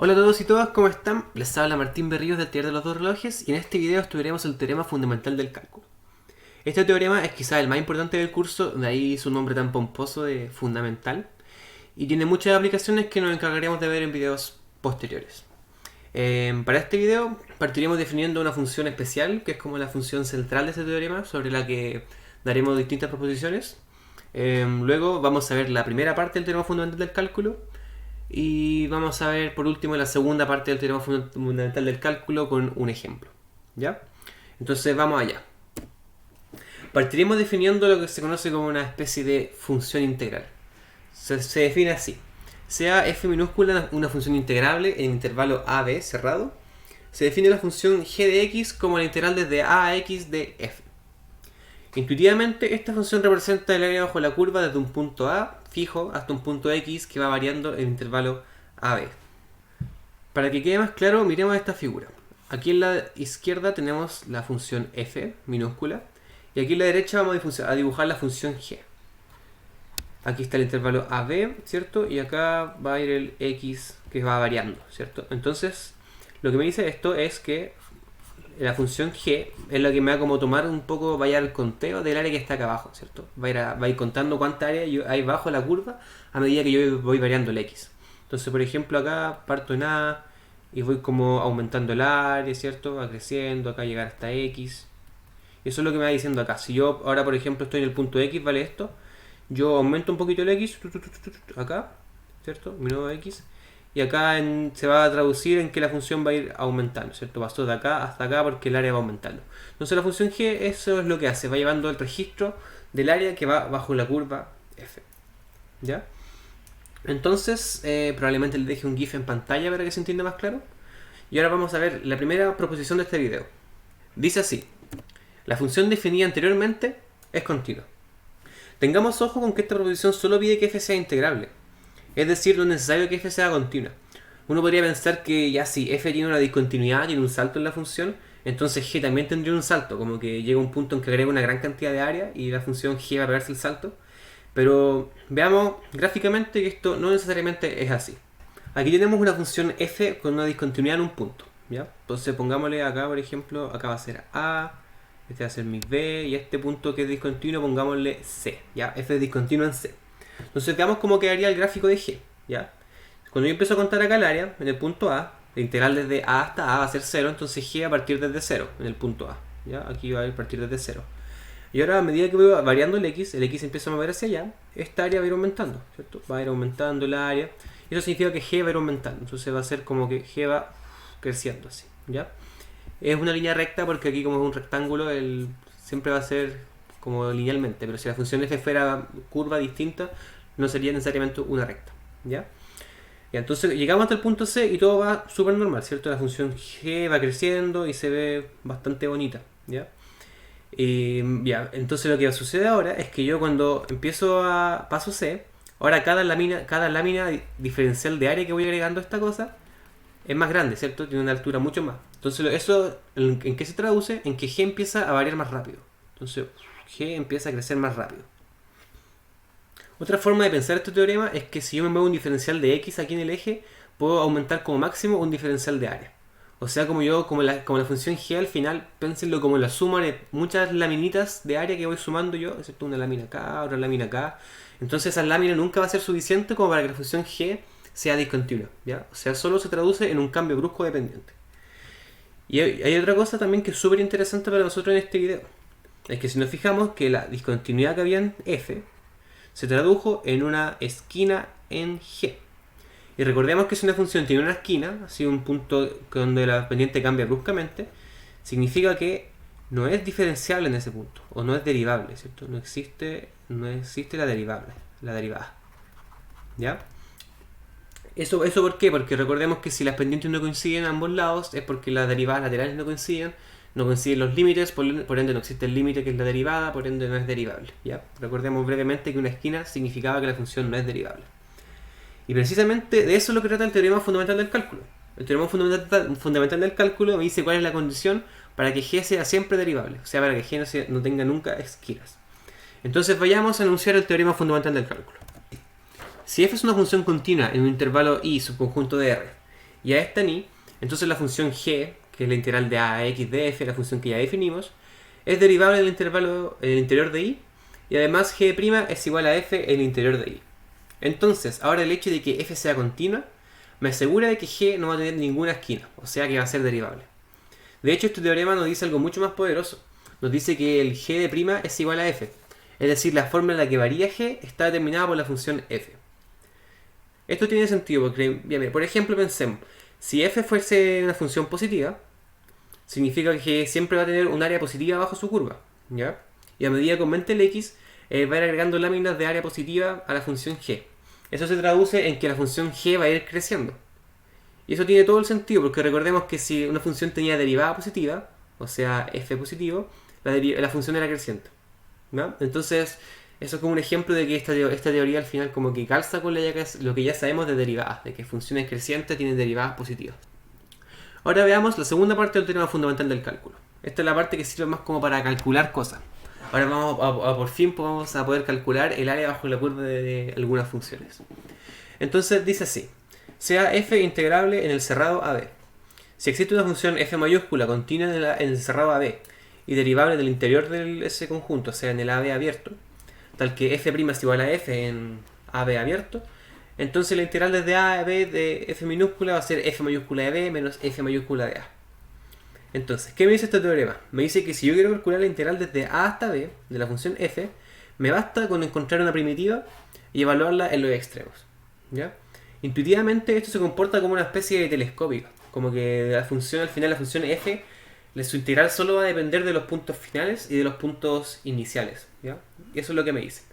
Hola a todos y todas, ¿cómo están? Les habla Martín Berríos del Taller de los Dos Relojes y en este video estudiaremos el teorema fundamental del cálculo. Este teorema es quizá el más importante del curso, de ahí su nombre tan pomposo de fundamental, y tiene muchas aplicaciones que nos encargaremos de ver en videos posteriores. Para este video partiremos definiendo una función especial, que es como la función central de este teorema, sobre la que daremos distintas proposiciones. Luego vamos a ver la primera parte del teorema fundamental del cálculo, y vamos a ver por último la segunda parte del teorema fundamental del cálculo con un ejemplo. ¿Ya? Entonces vamos allá. Partiremos definiendo lo que se conoce como una especie de función integral. Se define así. Sea f minúscula una función integrable en intervalo a b cerrado, se define la función g de x como la integral desde a a x de f. Intuitivamente, esta función representa el área bajo la curva desde un punto A fijo hasta un punto X que va variando en el intervalo AB. Para que quede más claro, miremos esta figura. Aquí en la izquierda tenemos la función f minúscula y aquí en la derecha vamos a dibujar la función g. Aquí está el intervalo AB, ¿cierto? Y acá va a ir el X que va variando, ¿cierto? Entonces, lo que me dice esto es que la función g es la que me va a como tomar un poco, vaya al conteo del área que está acá abajo, ¿cierto? Va a ir contando cuánta área hay bajo la curva a medida que yo voy variando el x. Entonces, por ejemplo, acá parto en A y voy como aumentando el área, ¿cierto? Va creciendo, acá llegar hasta x. Y eso es lo que me va diciendo acá. Si yo ahora, por ejemplo, estoy en el punto x, ¿vale esto? Yo aumento un poquito el x, acá, ¿cierto? Mi nuevo x. Y acá se va a traducir en que la función va a ir aumentando, ¿cierto? Pasó de acá hasta acá porque el área va aumentando. Entonces la función g, eso es lo que hace, va llevando el registro del área que va bajo la curva f. ¿Ya? Entonces, probablemente le deje un GIF en pantalla para que se entienda más claro. Y ahora vamos a ver la primera proposición de este video. Dice así: la función definida anteriormente es continua. Tengamos ojo con que esta proposición solo pide que f sea integrable. Es decir, no es necesario que f sea continua. Uno podría pensar que ya si f tiene una discontinuidad, tiene un salto en la función, entonces g también tendría un salto, como que llega un punto en que agrega una gran cantidad de área y la función g va a pegarse el salto. Pero veamos gráficamente que esto no necesariamente es así. Aquí tenemos una función f con una discontinuidad en un punto, ¿ya? Entonces pongámosle acá, por ejemplo, acá va a ser a, este va a ser mi b, y a este punto que es discontinuo pongámosle c, ¿ya? F es discontinuo en c. Entonces veamos cómo quedaría el gráfico de g, ¿ya? Cuando yo empiezo a contar acá el área, en el punto A, la integral desde A hasta A va a ser 0, entonces g va a partir desde 0 en el punto A, ¿ya? Aquí va a partir desde 0. Y ahora a medida que voy variando el x empieza a mover hacia allá, esta área va a ir aumentando, ¿cierto? Va a ir aumentando el área, y eso significa que g va a ir aumentando, entonces va a ser como que g va creciendo así, ¿ya? Es una línea recta porque aquí como es un rectángulo, siempre va a ser como linealmente, pero si la función f fuera curva distinta, no sería necesariamente una recta, ¿ya? Y entonces llegamos hasta el punto C y todo va súper normal, ¿cierto? La función g va creciendo y se ve bastante bonita, ¿ya? Ya, entonces lo que sucede ahora es que yo cuando empiezo a paso C, ahora cada lámina diferencial de área que voy agregando a esta cosa es más grande, ¿cierto? Tiene una altura mucho más. Entonces eso, ¿en qué se traduce? En que g empieza a variar más rápido. Entonces g empieza a crecer más rápido. Otra forma de pensar este teorema es que si yo me muevo un diferencial de x aquí en el eje, puedo aumentar como máximo un diferencial de área. O sea, como la función g al final, pénsenlo como la suma de muchas laminitas de área que voy sumando yo, excepto una lámina acá, otra lámina acá. Entonces esa lámina nunca va a ser suficiente como para que la función g sea discontinua, ¿ya? O sea, solo se traduce en un cambio brusco de pendiente. Y hay otra cosa también que es súper interesante para nosotros en este video. Es que si nos fijamos que la discontinuidad que había en f se tradujo en una esquina en g. Y recordemos que si una función tiene una esquina, así un punto donde la pendiente cambia bruscamente, significa que no es diferenciable en ese punto, o no es derivable, ¿cierto? No existe la derivada. ¿Ya? ¿Eso por qué? Porque recordemos que si las pendientes no coinciden a ambos lados, es porque las derivadas laterales no coinciden los límites, por ende no existe el límite que es la derivada, por ende no es derivable, ¿ya? Recordemos brevemente que una esquina significaba que la función no es derivable. Y precisamente de eso es lo que trata el teorema fundamental del cálculo. El teorema fundamental del cálculo me dice cuál es la condición para que g sea siempre derivable, o sea, para que g no tenga nunca esquinas. Entonces vayamos a enunciar el teorema fundamental del cálculo. Si f es una función continua en un intervalo i subconjunto de R, y a esta ni, entonces la función g, que es la integral de a a x de f, la función que ya definimos, es derivable del intervalo en el interior de i, y además g' es igual a f en el interior de i. Entonces, ahora el hecho de que f sea continua me asegura de que g no va a tener ninguna esquina, o sea que va a ser derivable. De hecho, este teorema nos dice algo mucho más poderoso. Nos dice que el g de prima es igual a f. Es decir, la forma en la que varía g está determinada por la función f. Esto tiene sentido porque, bien, por ejemplo, pensemos, si f fuese una función positiva, significa que g siempre va a tener un área positiva bajo su curva, ¿ya? Y a medida que aumente el x, va a ir agregando láminas de área positiva a la función g. Eso se traduce en que la función g va a ir creciendo. Y eso tiene todo el sentido, porque recordemos que si una función tenía derivada positiva, o sea, f positivo, la función era creciente, ¿no? Entonces, eso es como un ejemplo de que esta teoría al final como que calza con lo que ya sabemos de derivadas, de que funciones crecientes tienen derivadas positivas. Ahora veamos la segunda parte del teorema fundamental del cálculo. Esta es la parte que sirve más como para calcular cosas. Ahora por fin vamos a poder calcular el área bajo la curva de algunas funciones. Entonces dice así: sea f integrable en el cerrado AB. Si existe una función f mayúscula continua en el cerrado AB y derivable del interior de ese conjunto, o sea, en el AB abierto, tal que f' es igual a f en AB abierto, entonces la integral desde a a b de f minúscula va a ser f mayúscula de b menos f mayúscula de a. Entonces, ¿qué me dice este teorema? Me dice que si yo quiero calcular la integral desde a hasta b de la función f, me basta con encontrar una primitiva y evaluarla en los extremos, ¿ya? Intuitivamente esto se comporta como una especie de telescópica, como que la función al final, la función f, su integral solo va a depender de los puntos finales y de los puntos iniciales, ¿ya? Y eso es lo que me dice.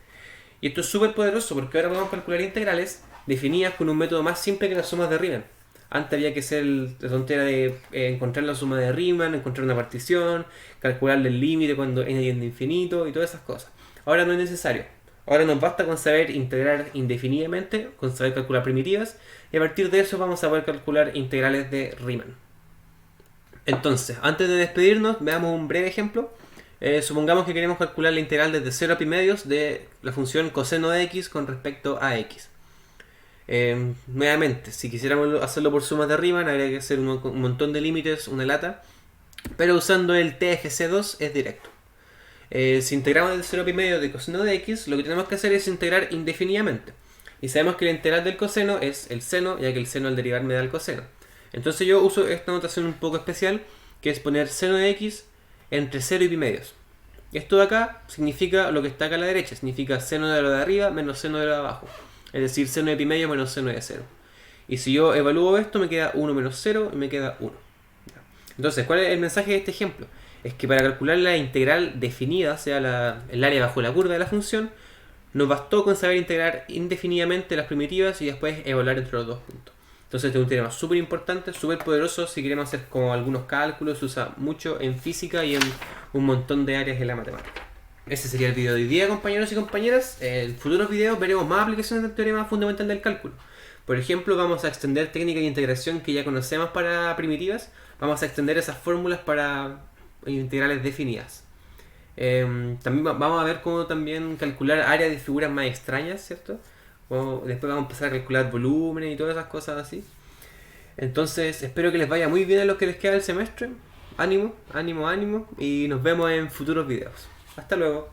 Y esto es súper poderoso porque ahora podemos calcular integrales definidas con un método más simple que las sumas de Riemann. Antes había que ser la tontera de encontrar la suma de Riemann, encontrar una partición, calcularle el límite cuando n tiende a infinito y todas esas cosas. Ahora no es necesario. Ahora nos basta con saber integrar indefinidamente, con saber calcular primitivas, y a partir de eso vamos a poder calcular integrales de Riemann. Entonces, antes de despedirnos, veamos un breve ejemplo. Supongamos que queremos calcular la integral desde 0 a pi medios de la función coseno de x con respecto a x. Nuevamente, si quisiéramos hacerlo por sumas de Riemann, habría que hacer un montón de límites, una lata, pero usando el TFC2 es directo. Si integramos desde 0 a pi medio de coseno de x, lo que tenemos que hacer es integrar indefinidamente. Y sabemos que la integral del coseno es el seno, ya que el seno al derivar me da el coseno. Entonces yo uso esta notación un poco especial, que es poner seno de x entre 0 y pi medios. Esto de acá significa lo que está acá a la derecha, significa seno de lo de arriba menos seno de lo de abajo. Es decir, seno de pi medio menos seno de 0. Y si yo evalúo esto, me queda 1 menos 0 y me queda 1. Entonces, ¿cuál es el mensaje de este ejemplo? Es que para calcular la integral definida, o sea, el área bajo la curva de la función, nos bastó con saber integrar indefinidamente las primitivas y después evaluar entre los dos puntos. Entonces este es un teorema súper importante, súper poderoso si queremos hacer como algunos cálculos, se usa mucho en física y en un montón de áreas de la matemática. Ese sería el video de hoy día, compañeros y compañeras. En futuros videos veremos más aplicaciones del teorema fundamental del cálculo. Por ejemplo, vamos a extender técnicas de integración que ya conocemos para primitivas, vamos a extender esas fórmulas para integrales definidas. También vamos a ver cómo también calcular áreas de figuras más extrañas, ¿cierto? Después vamos a empezar a calcular volúmenes y todas esas cosas así. Entonces espero que les vaya muy bien a los que les queda el semestre. Ánimo, ánimo, ánimo. Y nos vemos en futuros videos. Hasta luego.